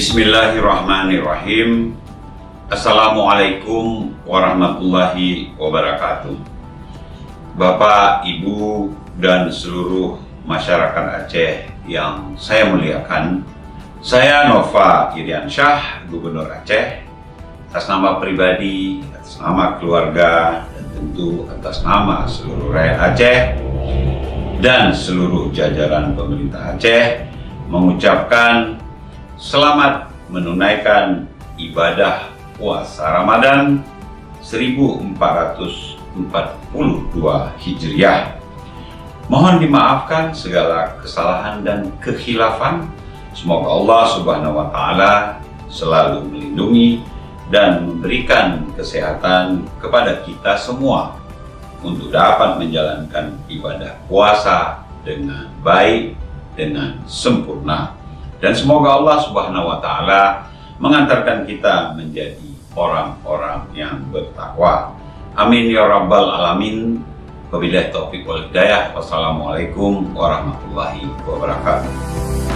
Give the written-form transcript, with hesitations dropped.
Bismillahirrahmanirrahim. Assalamualaikum warahmatullahi wabarakatuh. Bapak, Ibu, dan seluruh masyarakat Aceh yang saya muliakan, saya Nova Iriansyah, Gubernur Aceh, atas nama pribadi, atas nama keluarga, dan tentu atas nama seluruh rakyat Aceh dan seluruh jajaran pemerintah Aceh, mengucapkan selamat menunaikan ibadah puasa Ramadan 1442 Hijriah. Mohon dimaafkan segala kesalahan dan kekhilafan. Semoga Allah Subhanahu wa Ta'ala selalu melindungi dan memberikan kesehatan kepada kita semua untuk dapat menjalankan ibadah puasa dengan baik, dengan sempurna. Dan semoga Allah Subhanahu wa Ta'ala mengantarkan kita menjadi orang-orang yang bertakwa. Amin ya rabbal alamin. Wabillahi taufiq wal hidayah. Wassalamualaikum warahmatullahi wabarakatuh.